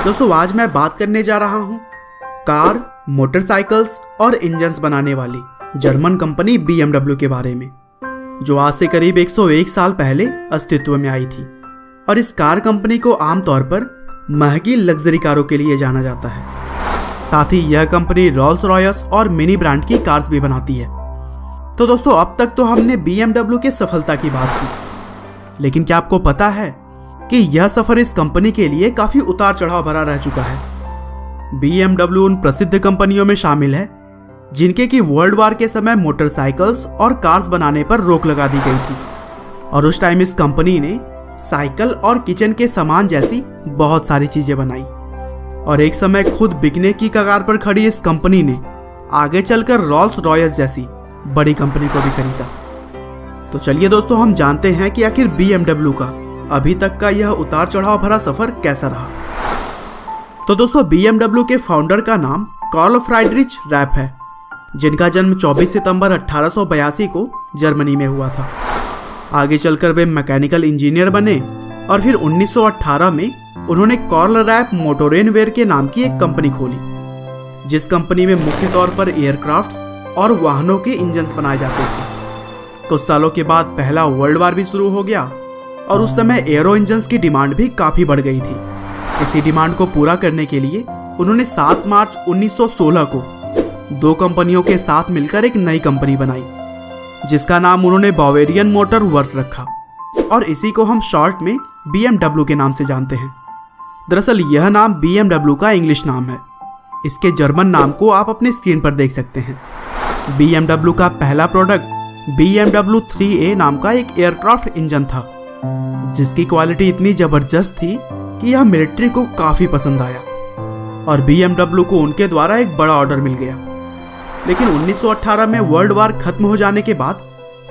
दोस्तों आज मैं बात करने जा रहा हूँ कार, मोटरसाइकिल्स और इंजन्स बनाने वाली जर्मन कंपनी BMW के बारे में, जो आज से करीब 101 साल पहले अस्तित्व में आई थी। और इस कार कंपनी को आमतौर पर महंगी लग्जरी कारों के लिए जाना जाता है। साथ ही यह कंपनी रोल्स रॉयस और मिनी ब्रांड की कार्स भी बनाती है। तो दोस्तों अब तक तो हमने BMW के सफलता की बात की, लेकिन क्या आपको पता है कि यह सफर इस कंपनी के लिए काफी उतार चढ़ाव भरा रह चुका है। BMW उन प्रसिद्ध कंपनियों में शामिल है जिनके की वर्ल्ड वार के समय मोटरसाइकिल्स और कार्स बनाने पर रोक लगा दी गई थी। और उस टाइम इस कंपनी ने साइकिल और किचन के सामान जैसी बहुत सारी चीजें बनाई। और एक समय खुद बिकने की कगार पर खड़ी इस कंपनी ने आगे चलकर रोल्स रॉयस जैसी बड़ी कंपनी को भी खरीदा। तो चलिए दोस्तों हम जानते हैं कि आखिर BMW का अभी तक का यह उतार चढ़ाव भरा सफर कैसा रहा। तो दोस्तों BMW के फाउंडर का नाम कार्ल फ्राइडरिच रैप है, जिनका जन्म 24 सितंबर 1882 को जर्मनी में हुआ था। आगे चलकर वे मैकेनिकल इंजीनियर बने और फिर 1918 में उन्होंने कार्ल रैप मोटोरेनवेयर के नाम की एक कंपनी खोली, जिस कंपनी में मुख्य तौर पर एयरक्राफ्ट्स और वाहनों के इंजन्स बनाए जाते थे। कुछ सालों के बाद पहला वर्ल्ड वार भी शुरू हो गया और उस समय एरो इंजन्स की डिमांड भी काफी बढ़ गई थी। इसी डिमांड को पूरा करने के लिए उन्होंने 7 मार्च 1916 को दो कंपनियों के साथ मिलकर एक नई कंपनी बनाई, जिसका नाम उन्होंने बावेरियन मोटर वर्क रखा और इसी को हम शॉर्ट में BMW के नाम से जानते हैं। दरअसल यह नाम BMW का इंग्लिश नाम है। इसके जर्मन नाम को आप अपने स्क्रीन पर देख सकते हैं। BMW का पहला प्रोडक्ट BMW 3A नाम का एक एयरक्राफ्ट इंजन था, जिसकी क्वालिटी इतनी जबरदस्त थी कि यह मिलिट्री को काफी पसंद आया और BMW को उनके द्वारा एक बड़ा ऑर्डर मिल गया। लेकिन 1918 में वर्ल्ड वार खत्म हो जाने के बाद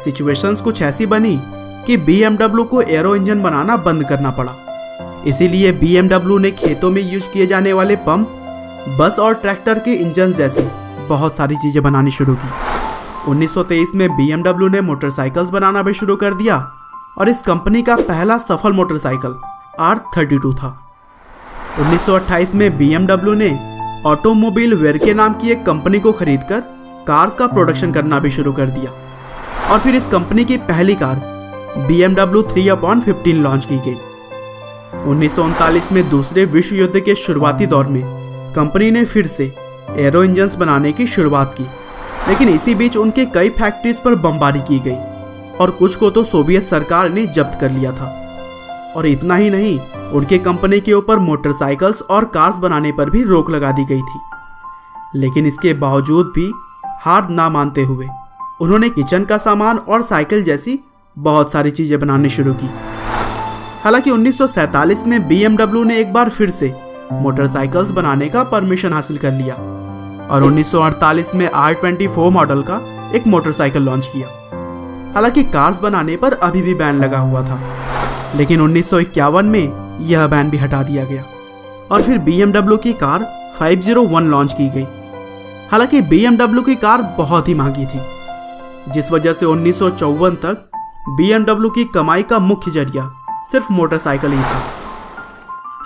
सिचुएशंस कुछ ऐसी बनी कि BMW को एरो इंजन बनाना बंद करना पड़ा। इसीलिए BMW ने खेतों में यूज किए जाने वाले पंप, बस और ट्रैक्टर के इंजन जैसी बहुत सारी चीजें बनानी शुरू की। 1923 में BMW ने मोटरसाइकिल्स बनाना भी शुरू कर दिया और इस कंपनी का पहला सफल मोटरसाइकिल R32 था। 1928 में BMW ने ऑटोमोबाइल वेयर के नाम की एक कंपनी को खरीदकर कार्स का प्रोडक्शन करना भी शुरू कर दिया और फिर इस कंपनी की पहली कार BMW 3/15 लॉन्च की गई। 1939 में दूसरे विश्व युद्ध के शुरुआती दौर में कंपनी ने फिर से एरो इंजन्स बनाने की शुरुआत की, लेकिन इसी बीच उनके कई फैक्ट्रीज पर बमबारी की गई और कुछ को तो सोवियत सरकार ने जब्त कर लिया था। और इतना ही नहीं, उनके कंपनी के ऊपर मोटरसाइकिल्स और कार्स बनाने पर भी रोक लगा दी गई थी। लेकिन इसके बावजूद भी हार ना मानते हुए उन्होंने किचन का सामान और साइकिल जैसी बहुत सारी चीजें बनानी शुरू की। हालांकि 1947 में BMW ने एक बार फिर से मोटरसाइकिल्स बनाने का परमिशन हासिल कर लिया और 1948 में R24 मॉडल का एक मोटरसाइकिल लॉन्च किया। हालांकि कार्स बनाने पर अभी भी बैन लगा हुआ था, लेकिन 1951 में यह बैन भी हटा दिया गया और फिर BMW की कार 501 लॉन्च की गई। हालांकि BMW की कार बहुत ही महंगी थी, जिस वजह से 1954 तक BMW की कमाई का मुख्य जरिया सिर्फ मोटरसाइकिल ही था।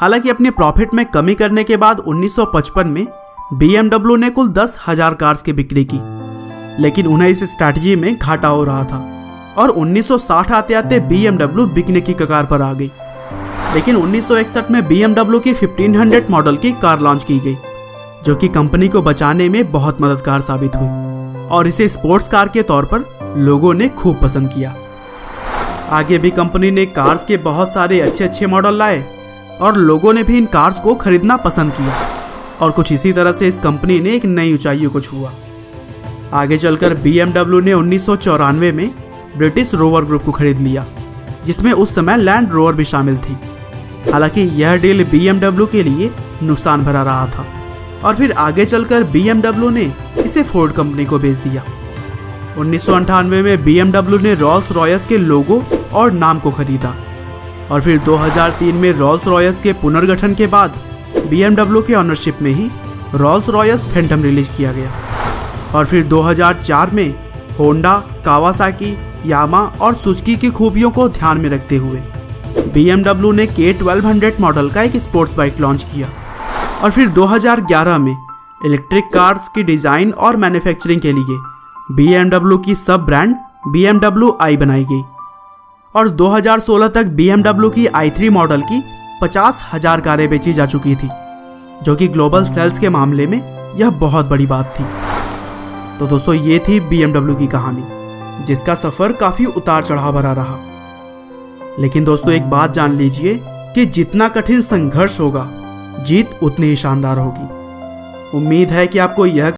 हालांकि अपने प्रॉफिट में कमी करने के बाद 1955 में BMW ने कुल 10,000 कार्स की बिक्री की, लेकिन उन्हें इस स्ट्रैटेजी में घाटा हो रहा था और 1960 आते आते BMW बिकने की कगार पर आ गई। लेकिन 1961 में BMW की 1500 मॉडल की कार लॉन्च की गई, जो कि कंपनी को बचाने में बहुत मददगार साबित हुई और इसे स्पोर्ट्स कार के तौर पर लोगों ने खूब पसंद किया। आगे भी कंपनी ने कार्स के बहुत सारे अच्छे मॉडल लाए और लोगों ने भी इन कार्स को खरीदना पसंद किया और कुछ इसी तरह से इस कंपनी ने एक नई ऊंचाइयों को छुआ। आगे चलकर BMW ने 1994 में ब्रिटिश रोवर ग्रुप को खरीद लिया, जिसमें उस समय लैंड रोवर भी शामिल थी। हालांकि यह डील BMW के लिए नुकसान भरा रहा था और फिर आगे चलकर BMW ने इसे फोर्ड कंपनी को बेच दिया। 1998 में BMW ने रोल्स रॉयस के लोगो और नाम को खरीदा और फिर 2003 में रोल्स रॉयस के पुनर्गठन के बाद BMW के ऑनरशिप में ही रोल्स रॉयस फैंटम रिलीज किया गया और फिर 2004 में होंडा, कावासाकी, यामा और सुजुकी की खूबियों को ध्यान में रखते हुए BMW ने K1200 मॉडल का एक स्पोर्ट्स बाइक लॉन्च किया और फिर 2011 में इलेक्ट्रिक कार्स की डिज़ाइन और मैन्युफैक्चरिंग के लिए BMW की सब ब्रांड BMW i बनाई गई और 2016 तक BMW की i3 मॉडल की 50,000 कारें बेची जा चुकी थी, जो कि ग्लोबल सेल्स के मामले में यह बहुत बड़ी बात थी। तो दोस्तों, ये थी BMW की कहानी, जिसका सफ़र काफ़ी उतार चढ़ाव भरा रहा। लेकिन दोस्तों, एक बात जान लीजिए कि जितना कठिन संघर्ष होगा, जीत उतनी ही शानदार होगी। उम्मीद है कि आपको यह